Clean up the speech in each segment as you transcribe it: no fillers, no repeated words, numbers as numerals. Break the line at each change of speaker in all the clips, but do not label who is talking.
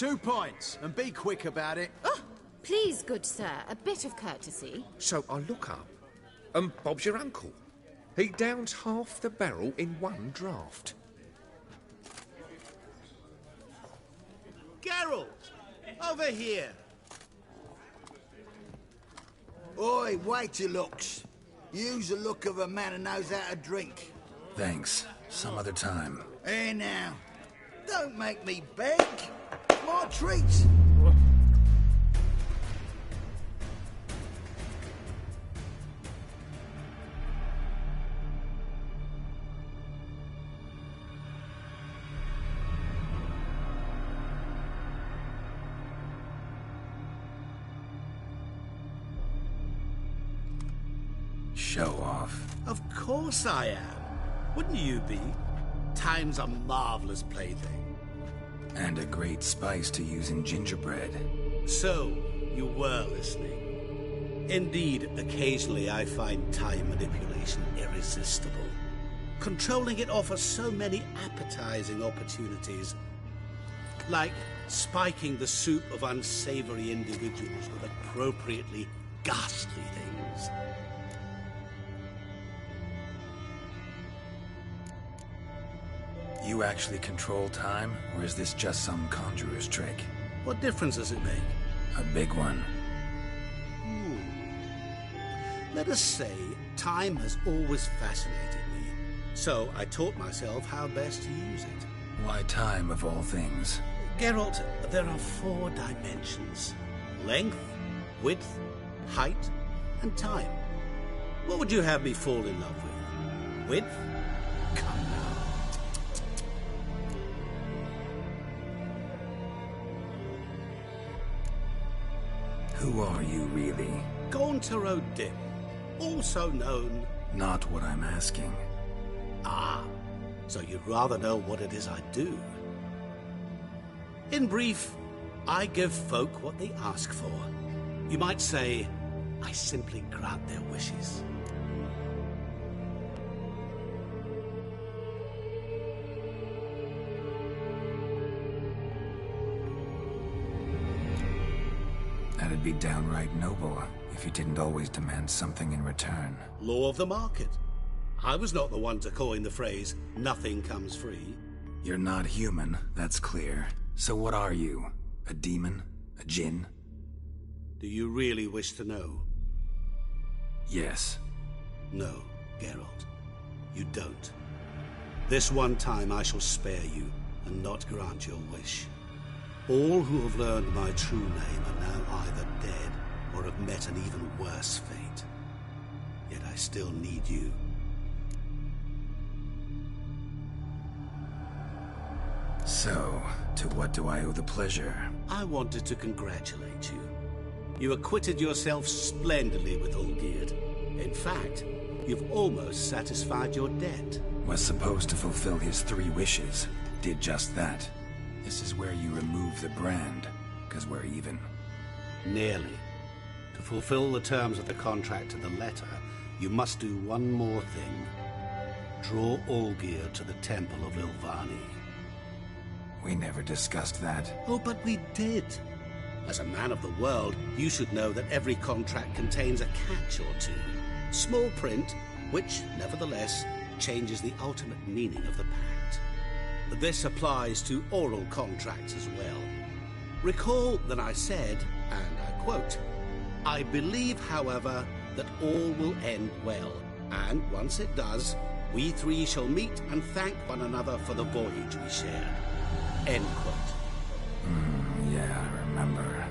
2 points, and be quick about it.
Oh, please, good sir, a bit of courtesy.
So I look up, and Bob's your uncle. He downs half the barrel in one draught.
Geralt! Over here!
Oi, wait your looks. Use the look of a man who knows how to drink.
Thanks. Some other time.
Here now. Don't make me beg. My treat.
Show off.
Of course I am. Wouldn't you be? Time's a marvelous plaything.
And a great spice to use in gingerbread.
So, you were listening. Indeed, occasionally I find time manipulation irresistible. Controlling it offers so many appetizing opportunities. Like spiking the soup of unsavory individuals with appropriately ghastly things.
You actually control time, or is this just some conjurer's trick?
What difference does it make?
A big one.
Let us say, time has always fascinated me. So I taught myself how best to use it.
Why time, of all things?
Geralt, there are 4 dimensions. Length, width, height, and time. What would you have me fall in love with? Width? Come now.
Who are you, really?
Gauntero Dip, also known...
Not what I'm asking.
Ah, so you'd rather know what it is I do. In brief, I give folk what they ask for. You might say, I simply grant their wishes.
That'd be downright noble if you didn't always demand something in return.
Law of the market. I was not the one to coin the phrase, nothing comes free.
You're not human, that's clear. So what are you? A demon? A djinn?
Do you really wish to know?
Yes.
No, Geralt. You don't. This one time I shall spare you and not grant your wish. All who have learned my true name are now either dead or have met an even worse fate. Yet I still need you.
So, to what do I owe the pleasure?
I wanted to congratulate you. You acquitted yourself splendidly with Olgierd. In fact, you've almost satisfied your debt.
Was supposed to fulfill his 3 wishes. Did just that. This is where you remove the brand, because we're even.
Nearly. To fulfill the terms of the contract to the letter, you must do one more thing. Draw Olgierd to the Temple of Ilvani.
We never discussed that.
Oh, but we did. As a man of the world, you should know that every contract contains a catch or two. Small print, which, nevertheless, changes the ultimate meaning of the pact. This applies to oral contracts as well. Recall that I said, and I quote, I believe, however, that all will end well, and once it does, we 3 shall meet and thank one another for the voyage we shared. End quote.
Yeah, I remember.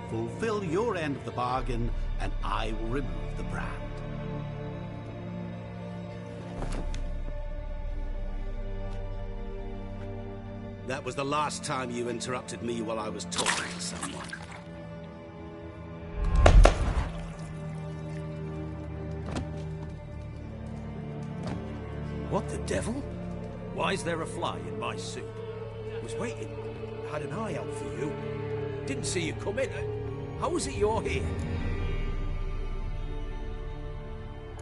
Fulfill your end of the bargain, and I will remove the brand. That was the last time you interrupted me while I was talking to someone.
What the devil? Why is there a fly in my soup? Was waiting. Had an eye out for you. Didn't see you come in. How is it you're here?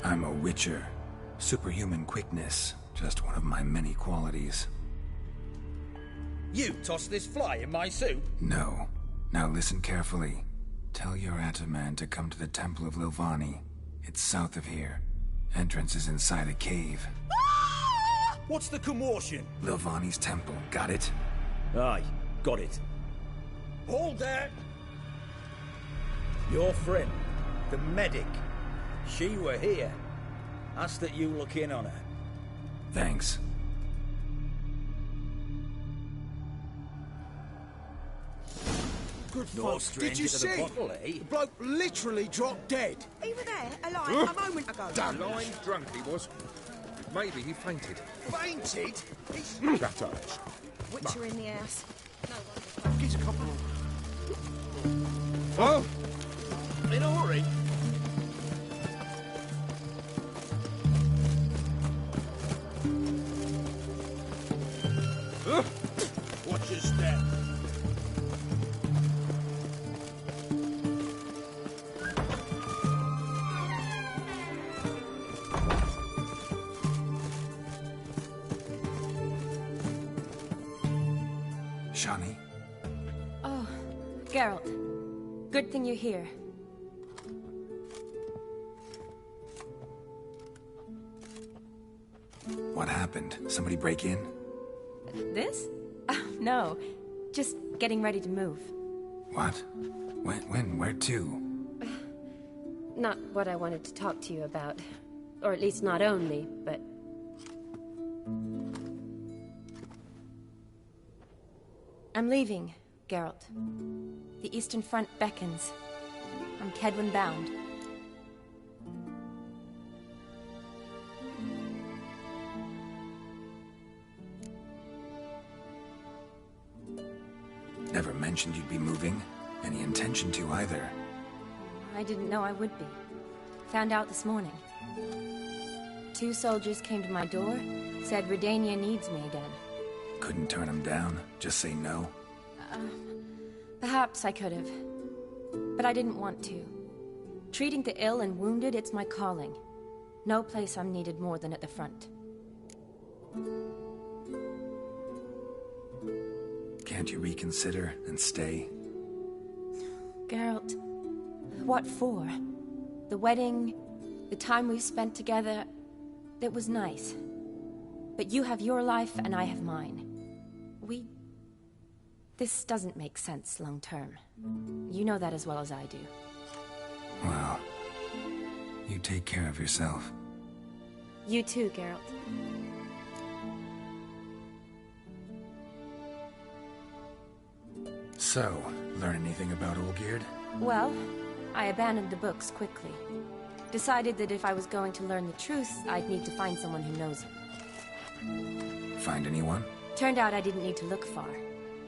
I'm a Witcher. Superhuman quickness. Just one of my many qualities.
You tossed this fly in my soup?
No. Now listen carefully. Tell your Ataman to come to the Temple of Lovani. It's south of here. Entrance is inside a cave.
What's the commotion?
Lovani's temple, got it?
Aye, got it. Hold there! Your friend, the medic, she were here. Ask that you look in on her.
Thanks.
Good
No
folk.
stranger
Did you
to the
see?
bottle, eh?
The bloke literally dropped dead.
You were there, alive, a moment ago.
Blind drunk he was. Maybe he fainted.
Fainted?
Shut up.
Witcher in the house.
He's a couple.
Oh!
In a hurry.
Watch your step.
Shani?
Oh, Geralt. Good thing you're here.
What happened? Somebody break in?
This? No. Just getting ready to move.
What? When? Where to?
Not what I wanted to talk to you about. Or at least not only, but... I'm leaving, Geralt. The Eastern Front beckons. I'm Kedwin bound.
Never mentioned you'd be moving. Any intention to either.
I didn't know I would be. Found out this morning. 2 soldiers came to my door, said Redania needs me again.
Couldn't turn him down? Just say no?
Perhaps I could have. But I didn't want to. Treating the ill and wounded, it's my calling. No place I'm needed more than at the front.
Can't you reconsider and stay?
Geralt, what for? The wedding, the time we've spent together, it was nice. But you have your life and I have mine. This doesn't make sense long term. You know that as well as I do.
Well, you take care of yourself.
You too, Geralt.
So, learn anything about Olgierd?
Well, I abandoned the books quickly. Decided that if I was going to learn the truth, I'd need to find someone who knows it.
Find anyone?
Turned out I didn't need to look far.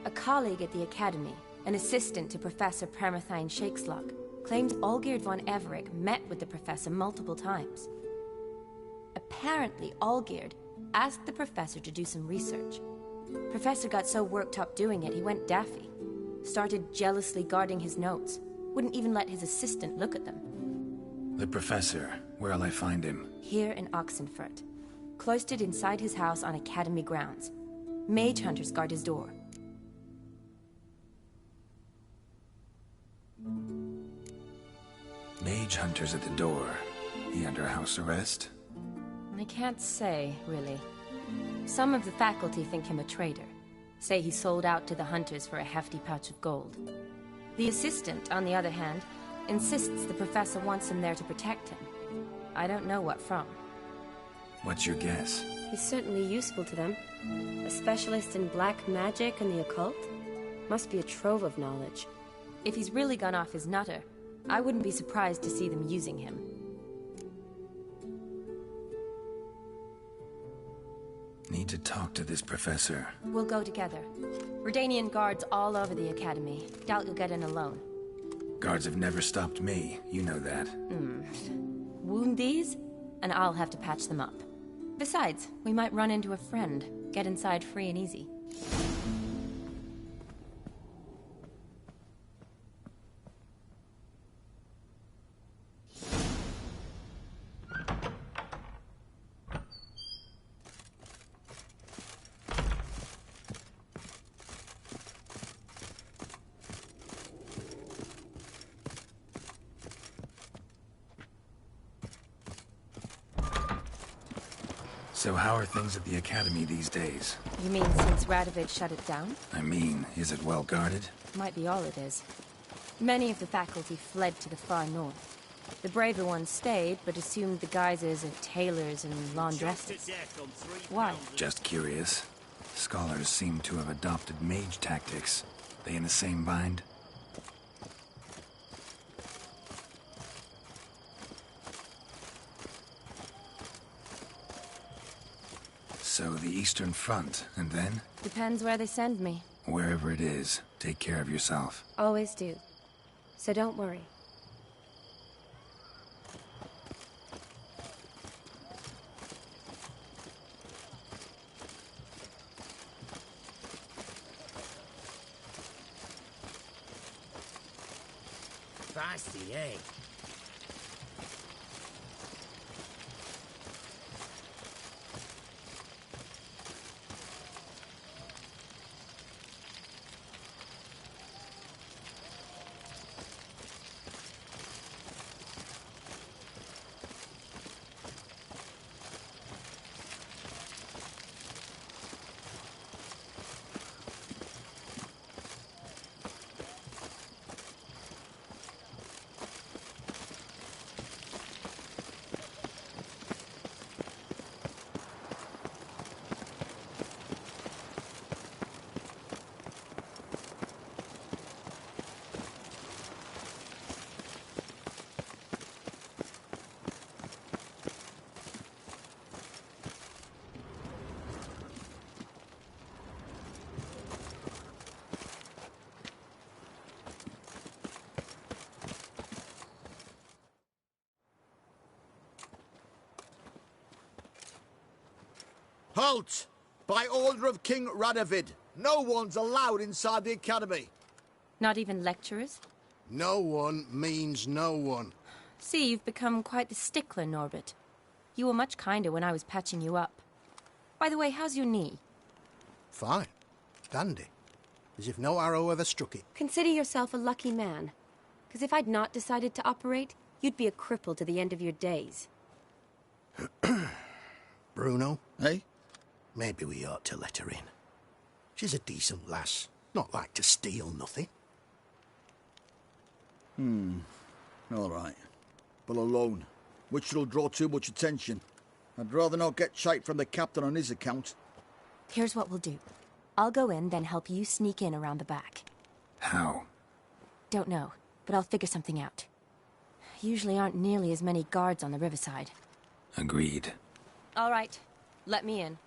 A colleague at the Academy, an assistant to Professor Permathine Shakeslock, claims Olgierd von Everick met with the professor multiple times. Apparently, Olgierd asked the professor to do some research. Professor got so worked up doing it, he went daffy. Started jealously guarding his notes. Wouldn't even let his assistant look at them.
The professor. Where'll I find him?
Here in Oxenfurt. Cloistered inside his house on Academy grounds. Mage hunters guard his door.
Mage hunters at the door. He under house arrest?
I can't say, really. Some of the faculty think him a traitor. Say he sold out to the hunters for a hefty pouch of gold. The assistant, on the other hand, insists the professor wants him there to protect him. I don't know what from.
What's your guess?
He's certainly useful to them. A specialist in black magic and the occult? Must be a trove of knowledge. If he's really gone off his nutter, I wouldn't be surprised to see them using him.
Need to talk to this professor.
We'll go together. Redanian guards all over the Academy. Doubt you'll get in alone.
Guards have never stopped me. You know that.
Wound these, and I'll have to patch them up. Besides, we might run into a friend. Get inside free and easy.
So how are things at the Academy these days?
You mean since Radovid shut it down?
I mean, is it well guarded?
Might be all it is. Many of the faculty fled to the far north. The braver ones stayed, but assumed the guises of tailors and laundresses. Why?
Just curious. Scholars seem to have adopted mage tactics. They in the same bind? So the Eastern Front, and then?
Depends where they send me.
Wherever it is, take care of yourself.
Always do. So don't worry.
Feisty, eh? Halt! By order of King Radovid, no one's allowed inside the Academy.
Not even lecturers?
No one means no one.
See, you've become quite the stickler, Norbert. You were much kinder when I was patching you up. By the way, how's your knee?
Fine. Dandy. As if no arrow ever struck it.
Consider yourself a lucky man. Because if I'd not decided to operate, you'd be a cripple to the end of your days.
Bruno, eh? Maybe we ought to let her in. She's a decent lass. Not like to steal nothing.
All right. But alone. Witcher'll draw too much attention. I'd rather not get shite from the captain on his account.
Here's what we'll do. I'll go in, then help you sneak in around the back.
How?
Don't know, but I'll figure something out. Usually aren't nearly as many guards on the riverside.
Agreed.
All right. Let me in.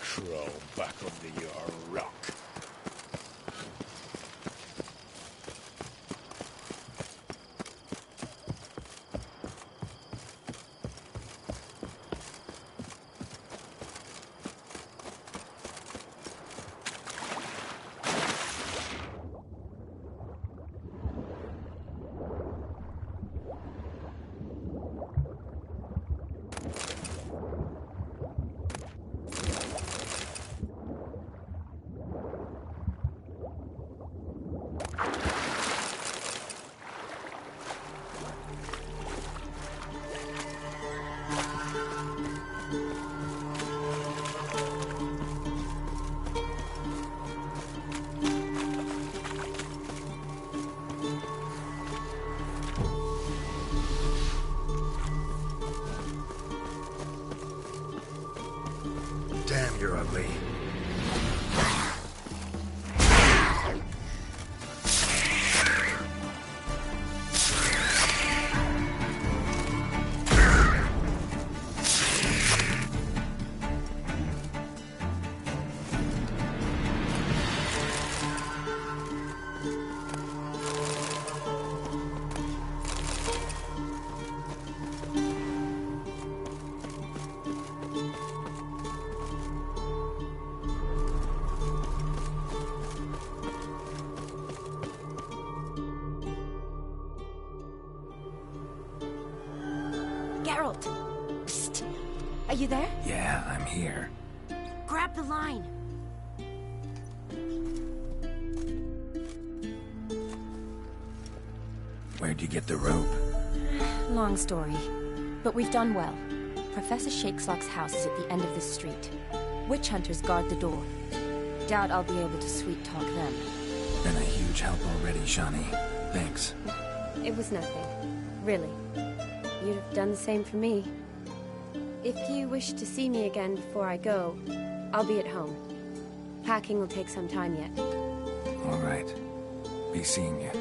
Crawl back under your rock.
out. Psst. Are you there?
Yeah, I'm here.
Grab the line.
Where'd you get the rope?
Long story. But we've done well. Professor Shakeslock's house is at the end of this street. Witch hunters guard the door. Doubt I'll be able to sweet-talk them.
Been a huge help already, Shani. Thanks.
It was nothing. Really. You'd have done the same for me. If you wish to see me again before I go, I'll be at home. Packing will take some time yet.
All right. Be seeing you.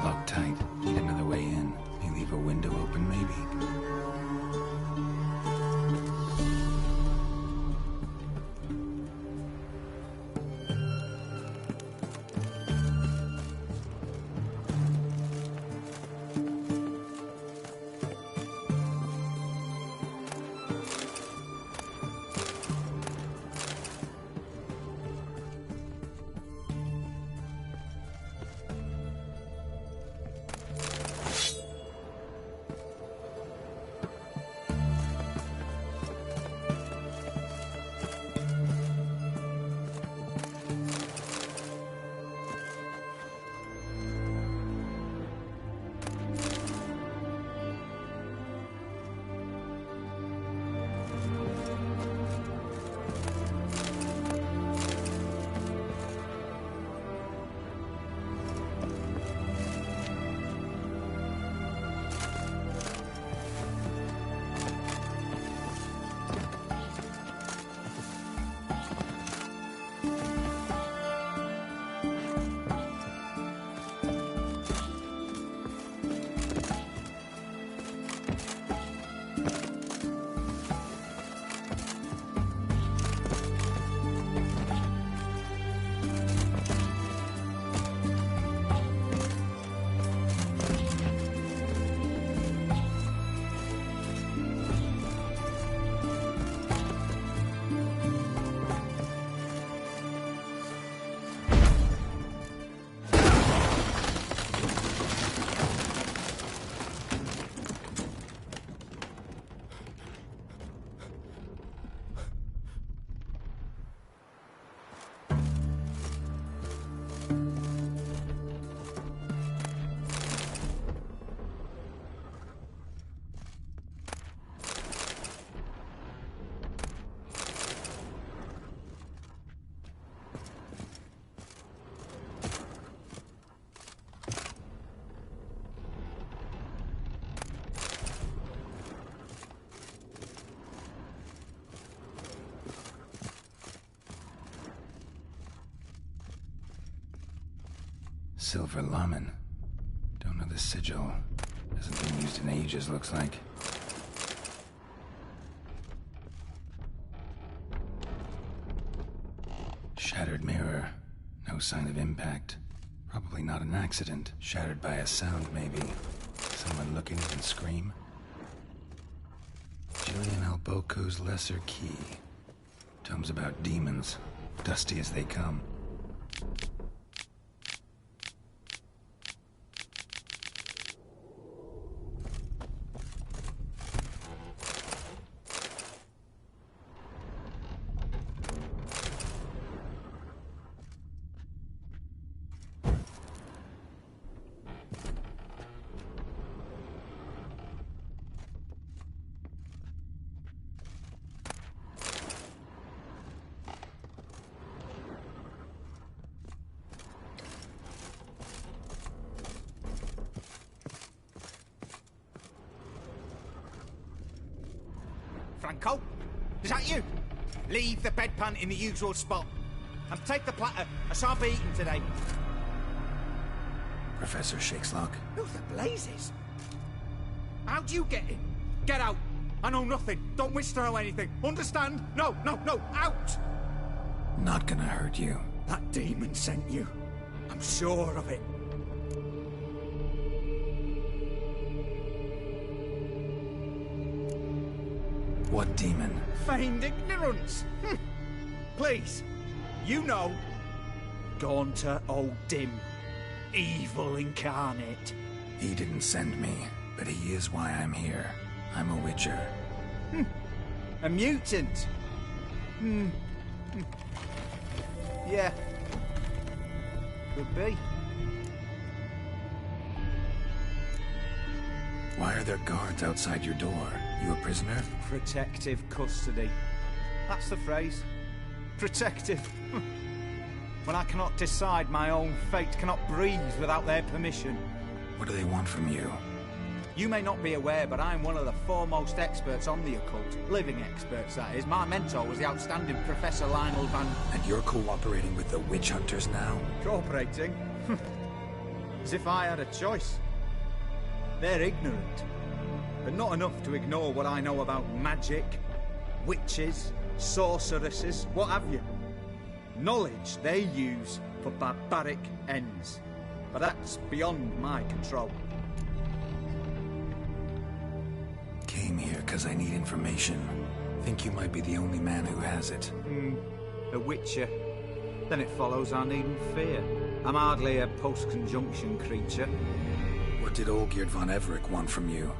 Locked tight. Need another way in. You leave a window open, maybe? Silver Lamen. Don't know the sigil. Hasn't been used in ages, looks like. Shattered mirror. No sign of impact. Probably not an accident. Shattered by a sound, maybe. Someone looking and scream. Julian Alboco's Lesser Key. Tomes about demons. Dusty as they come.
Franco? Is that you? Leave the bedpan in the usual spot. And take the platter. I shan't be eating today.
Professor Shakeslock?
Who the blazes? How'd you get in? Get out. I know nothing. Don't wish to know anything. Understand? No, no, no. Out!
Not gonna hurt you.
That demon sent you. I'm sure of it.
What demon?
Feigned ignorance. Please, you know. Gaunter O'Dim. Evil incarnate.
He didn't send me, but he is why I'm here. I'm a Witcher.
A mutant. Yeah. Could be.
Why are there guards outside your door? You a prisoner?
Protective custody. That's the phrase. Protective. When I cannot decide my own fate, cannot breathe without their permission.
What do they want from you?
You may not be aware, but I'm one of the foremost experts on the occult. Living experts, that is. My mentor was the outstanding Professor Lionel Van...
And you're cooperating with the witch hunters now?
Cooperating? As if I had a choice. They're ignorant, but not enough to ignore what I know about magic, witches, sorceresses, what have you. Knowledge they use for barbaric ends, but that's beyond my control.
Came here because I need information. Think you might be the only man who has it.
A Witcher. Then it follows I needn't fear. I'm hardly a post-conjunction creature.
What did Olgierd von Everec want from you?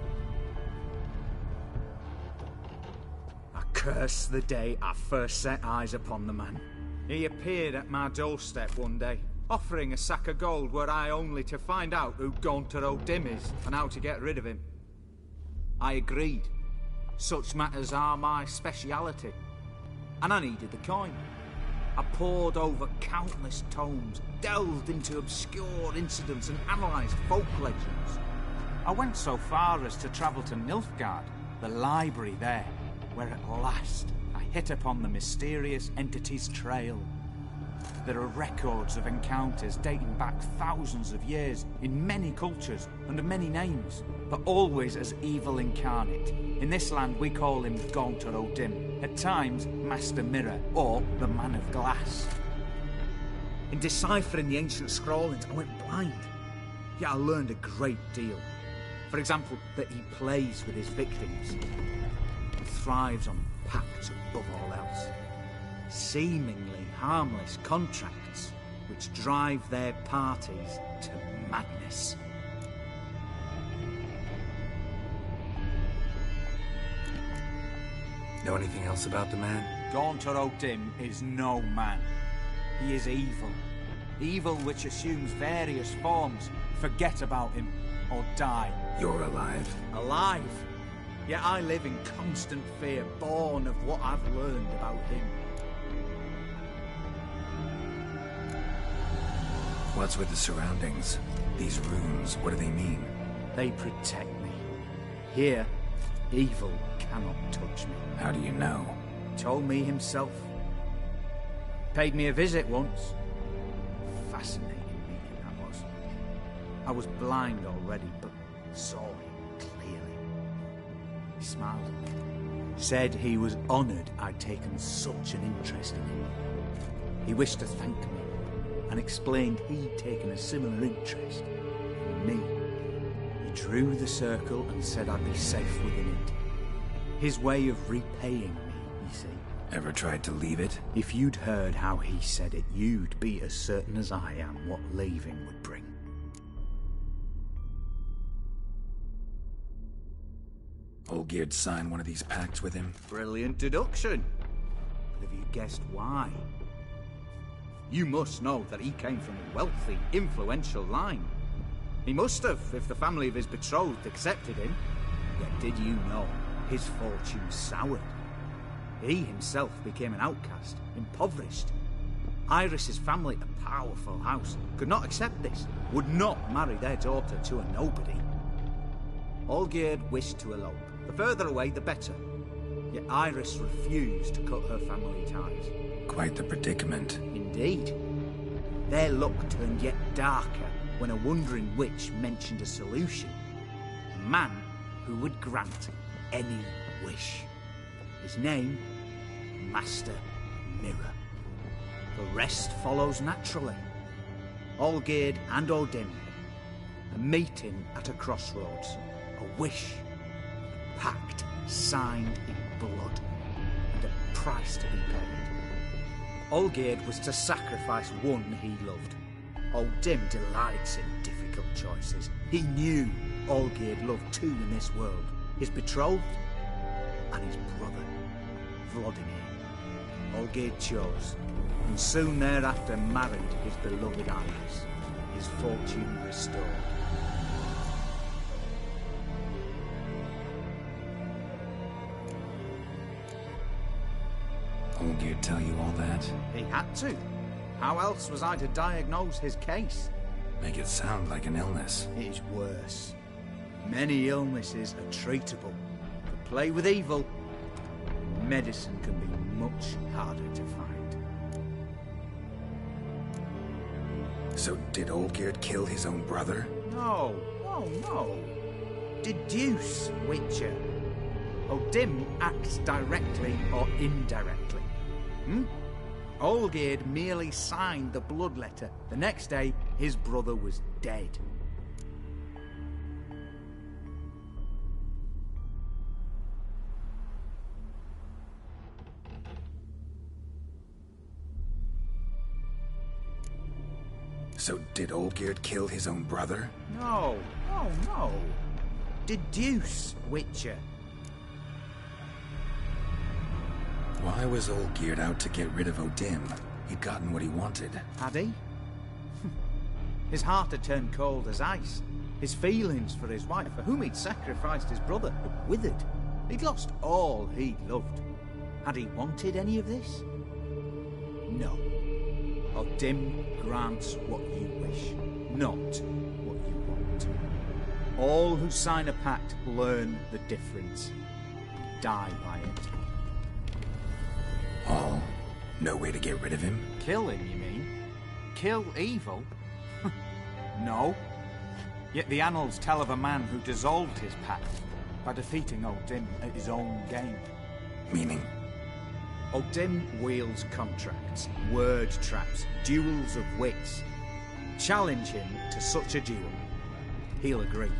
I curse the day I first set eyes upon the man. He appeared at my doorstep one day, offering a sack of gold were I only to find out who Gaunter O'Dim is and how to get rid of him. I agreed. Such matters are my speciality. And I needed the coin. I pored over countless tomes, delved into obscure incidents and analysed folk legends. I went so far as to travel to Nilfgaard, the library there, where at last I hit upon the mysterious entity's trail. There are records of encounters dating back thousands of years in many cultures under many names, but always as evil incarnate. In this land we call him Gaunter O'Dim, at times Master Mirror or the Man of Glass. In deciphering the ancient scrawlings I went blind, yet I learned a great deal. For example, that he plays with his victims and thrives on pacts above all else. Seemingly harmless contracts which drive their parties to madness.
Know anything else about the man?
Gaunter O'Dim is no man. He is evil. Evil which assumes various forms. Forget about him, or die.
You're alive.
Alive? Yet I live in constant fear, born of what I've learned about him.
What's with the surroundings? These runes, what do they mean?
They protect me. Here, evil cannot touch me.
How do you know?
Told me himself. Paid me a visit once. Fascinating meeting that was. I was blind already, but saw him clearly. He smiled at me, said he was honoured I'd taken such an interest in him. He wished to thank me, and explained he'd taken a similar interest in me. He drew the circle and said I'd be safe within it. His way of repaying me, you see.
Ever tried to leave it?
If you'd heard how he said it, you'd be as certain as I am what leaving would bring.
Olgierd signed one of these pacts with him?
Brilliant deduction. But have you guessed why? You must know that he came from a wealthy, influential line. He must have, if the family of his betrothed accepted him. Yet did you know his fortune soured? He himself became an outcast, impoverished. Iris's family, a powerful house, could not accept this, would not marry their daughter to a nobody. Olgierd wished to elope. The further away, the better. Yet Iris refused to cut her family ties.
Quite the predicament.
Indeed. Their luck turned yet darker when a wandering witch mentioned a solution. A man who would grant any wish. His name, Master Mirror. The rest follows naturally. Olgierd and Odin, a meeting at a crossroads, a wish, a pact signed in blood, and a price to be paid. Olgierd was to sacrifice one he loved. Odin delights in difficult choices. He knew Olgierd loved two in this world, his betrothed and his brother, Vladimir. Olgierd chose, and soon thereafter married his beloved Iris, his fortune restored.
Olgierd tell you all that?
He had to. How else was I to diagnose his case?
Make it sound like an illness.
It is worse. Many illnesses are treatable. But play with evil, medicine can be much harder to find.
So did Olgierd kill his own brother?
No. Deduce, Witcher. Odin acts directly or indirectly. Olgierd merely signed the blood letter. The next day, his brother was dead.
So did Olgierd kill his own brother?
No. Deduce, Witcher.
Why was Olgierd out to get rid of Odin? He'd gotten what he wanted.
Had he? His heart had turned cold as ice. His feelings for his wife, for whom he'd sacrificed his brother, had withered. He'd lost all he'd loved. Had he wanted any of this? No. Odin grants what you wish, not what you want. All who sign a pact learn the difference, die by it.
All? No way to get rid of him?
Kill him, you mean? Kill evil? No. Yet the annals tell of a man who dissolved his pact by defeating Odin at his own game.
Meaning?
Odin wields contracts, word traps, duels of wits. Challenge him to such a duel. He'll agree,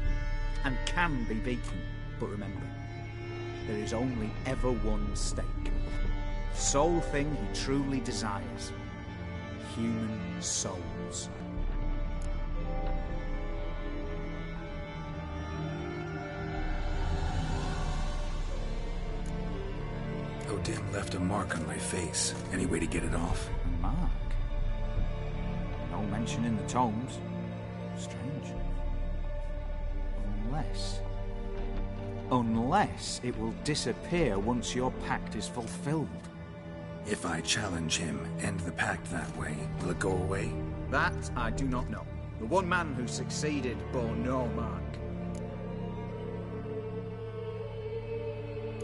and can be beaten. But remember, there is only ever one stake. Sole thing he truly desires. Human souls.
Odin left a mark on my face. Any way to get it off?
A mark? No mention in the tomes. Strange. Unless it will disappear once your pact is fulfilled.
If I challenge him, end the pact that way, will it go away?
That I do not know. The one man who succeeded bore no mark.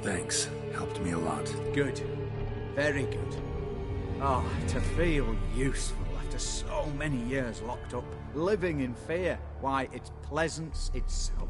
Thanks. Helped me a lot.
Good. Very good. Oh, to feel useful after so many years locked up, living in fear. Why, it's pleasance itself.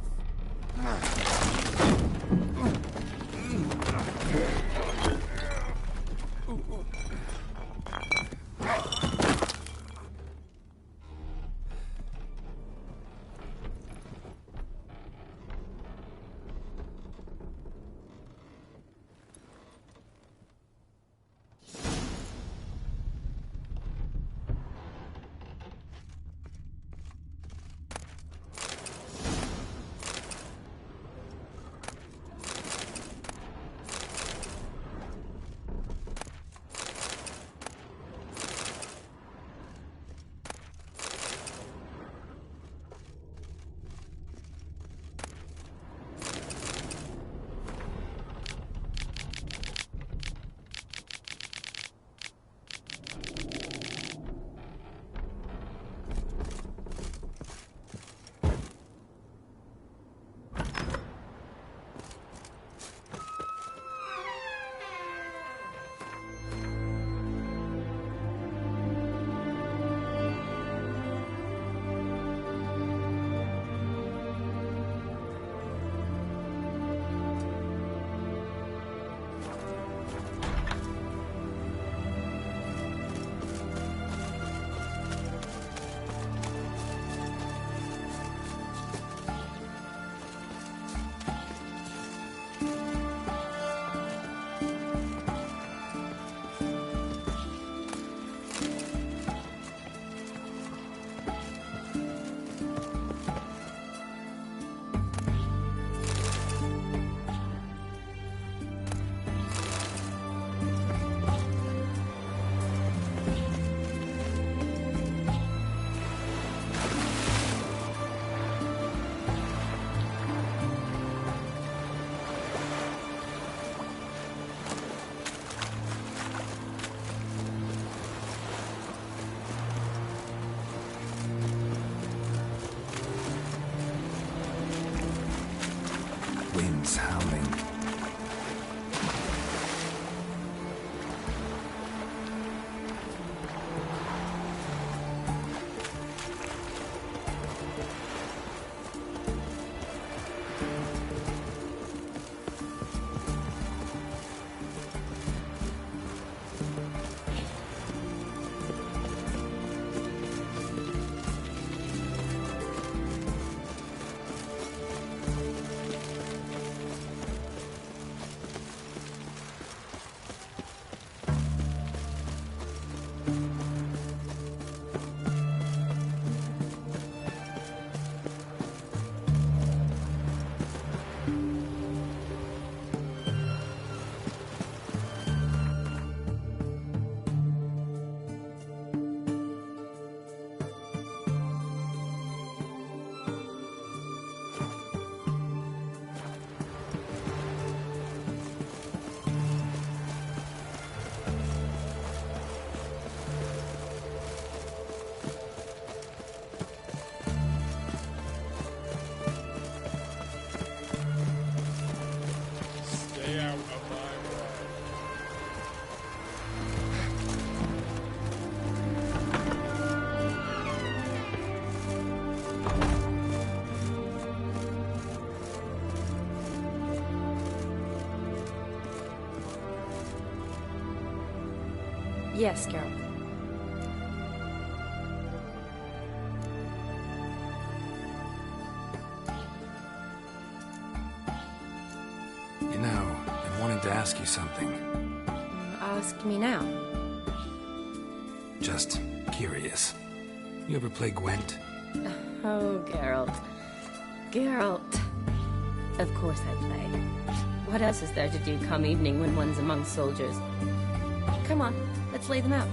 Winds howling.
Yes, Geralt.
You know, I wanted to ask you something.
Ask me now.
Just curious. You ever play Gwent?
Oh, Geralt. Geralt. Of course I play. What else is there to do come evening when one's among soldiers? Come on, let's lay them out.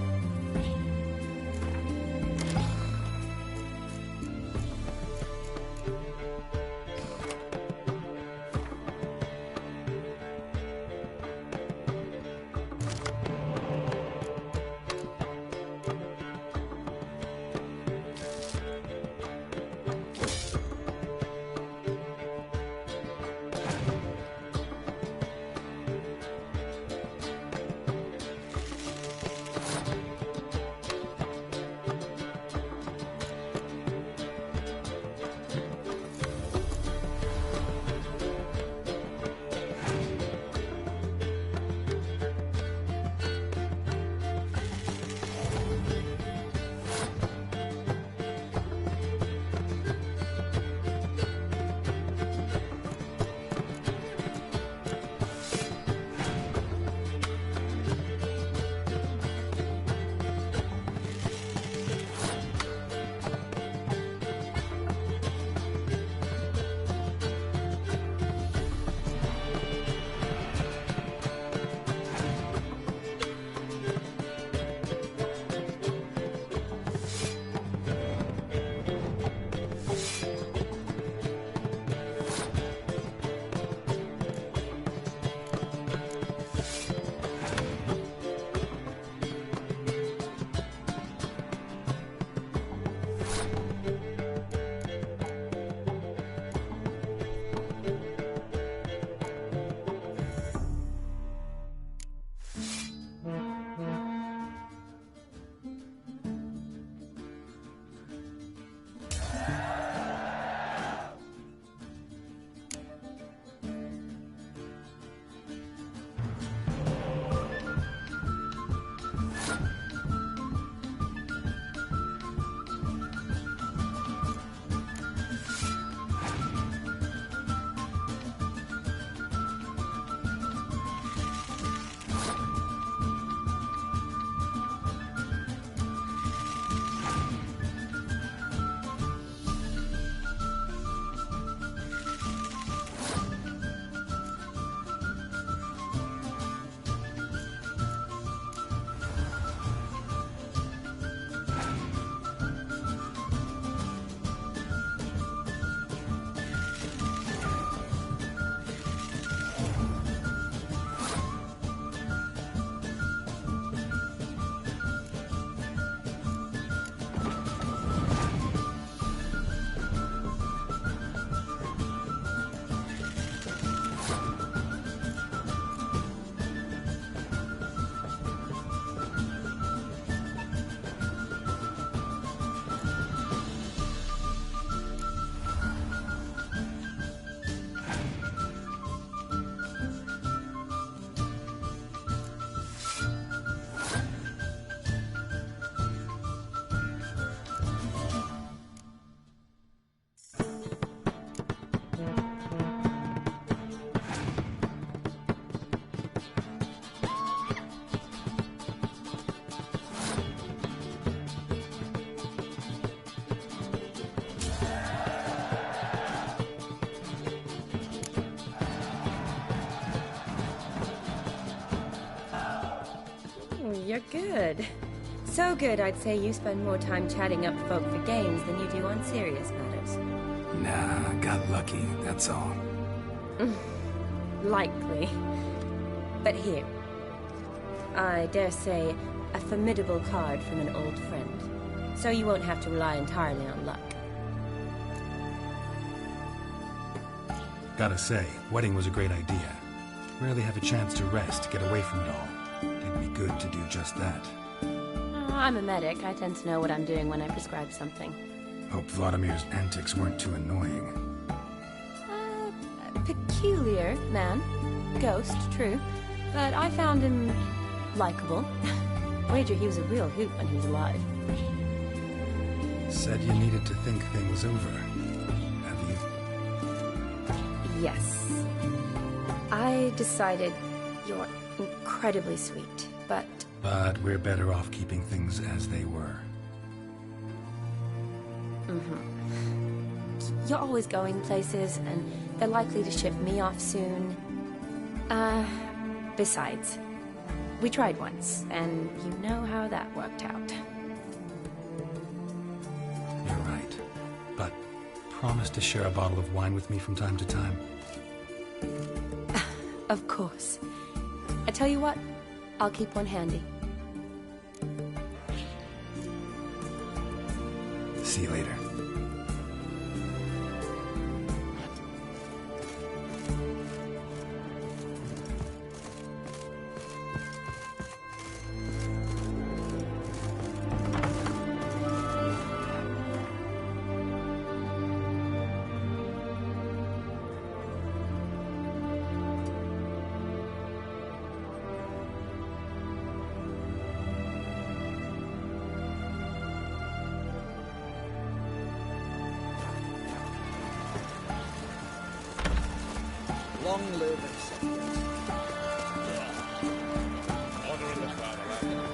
you're good. So good, I'd say you spend more time chatting up folk for games than you do on serious matters.
Nah, got lucky, that's all.
Likely. But here. I dare say, a formidable card from an old friend. So you won't have to rely entirely on luck.
Gotta say, wedding was a great idea. Rarely have a chance to rest, get away from it all. It'd be good to do just that.
I'm a medic. I tend to know what I'm doing when I prescribe something.
Hope Vladimir's antics weren't too annoying.
Peculiar man. Ghost, true. But I found him likable. Wager he was a real hoot when he was alive.
Said you needed to think things over. Have you?
Yes. I decided you're incredibly sweet, but...
But we're better off keeping things as they were.
You're always going places, and they're likely to ship me off soon. Besides, we tried once, and you know how that worked out.
You're right. But promise to share a bottle of wine with me from time to time.
Of course. I tell you what, I'll keep one handy.
See you later.
Long live acceptance.
Honor in the fatherland.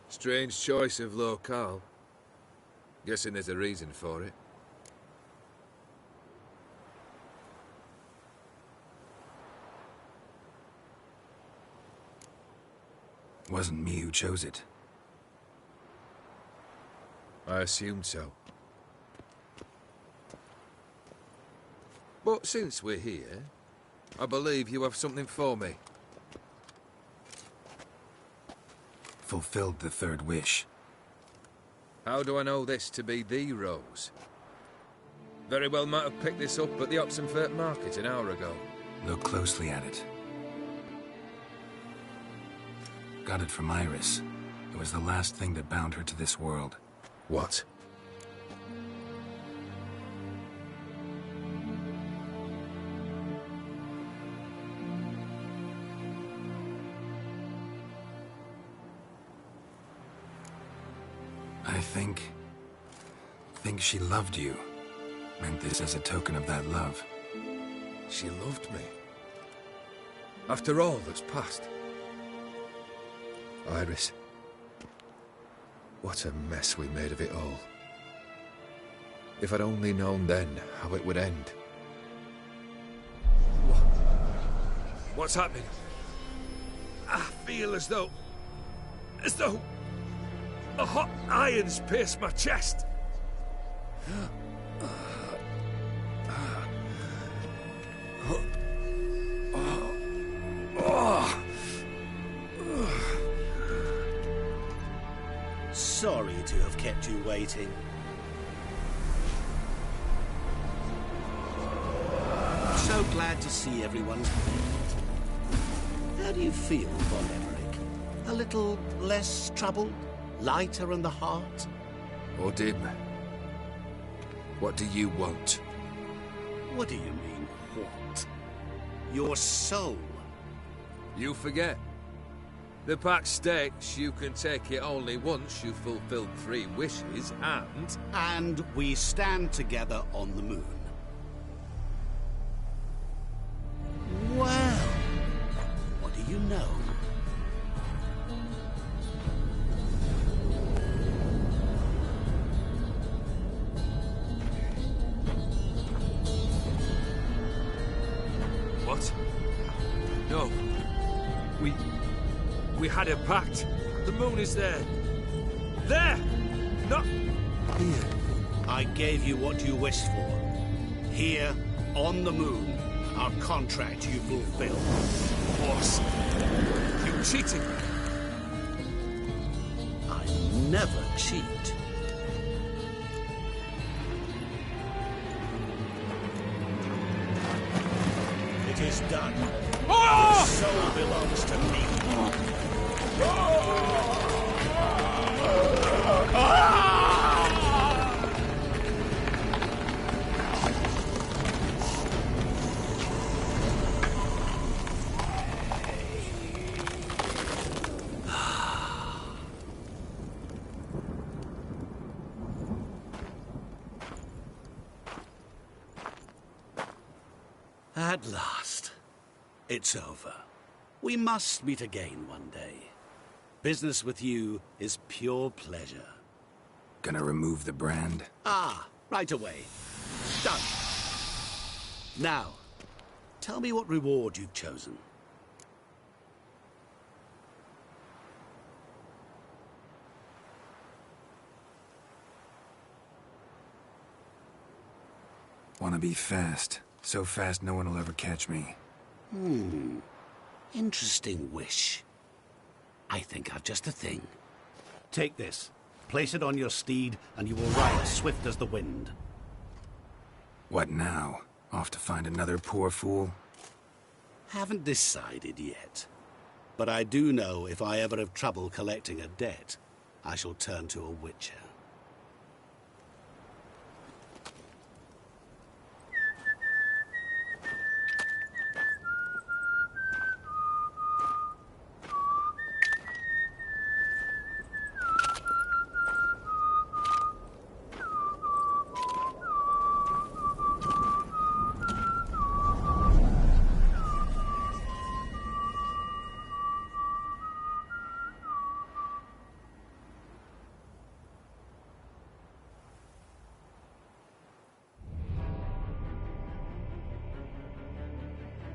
Strange choice of locale. Guessing there's a reason for it.
Wasn't me who chose it.
I assumed so. But since we're here, I believe you have something for me.
Fulfilled the third wish.
How do I know this to be the rose? Very well might have picked this up at the Oxenfurt market an hour ago.
Look closely at it. Got it from Iris. It was the last thing that bound her to this world.
What?
I think she loved you. Meant this as a token of that love.
She loved me. After all that's passed. Iris. What a mess we made of it all. If I'd only known then how it would end. What's happening? I feel as though a hot iron's pierced my chest.
Sorry to have kept you waiting. So glad to see everyone's made. How do you feel, Von Emmerich? A little less troubled? Lighter in the heart?
Or dim? What do you want?
What do you mean, what? Your soul.
You forget. The pact states you can take it only once you've fulfilled 3 wishes, and...
And we stand together on the moon. Well, what do you know?
What? No. We had a pact. The moon is there. There! Not here.
I gave you what you wished for. Here, on the moon, our contract you fulfilled.
Boss, you cheated me.
I never cheat. It is done. Your soul belongs to me. At last. It's over. We must meet again one day. Business with you is pure pleasure.
Gonna remove the brand?
Ah, right away. Done. Now, tell me what reward you've chosen.
Wanna be fast. So fast no one will ever catch me.
Interesting wish. I think I've just the thing. Take this. Place it on your steed, and you will ride swift as the wind.
What now? Off to find another poor fool?
Haven't decided yet. But I do know if I ever have trouble collecting a debt, I shall turn to a witcher.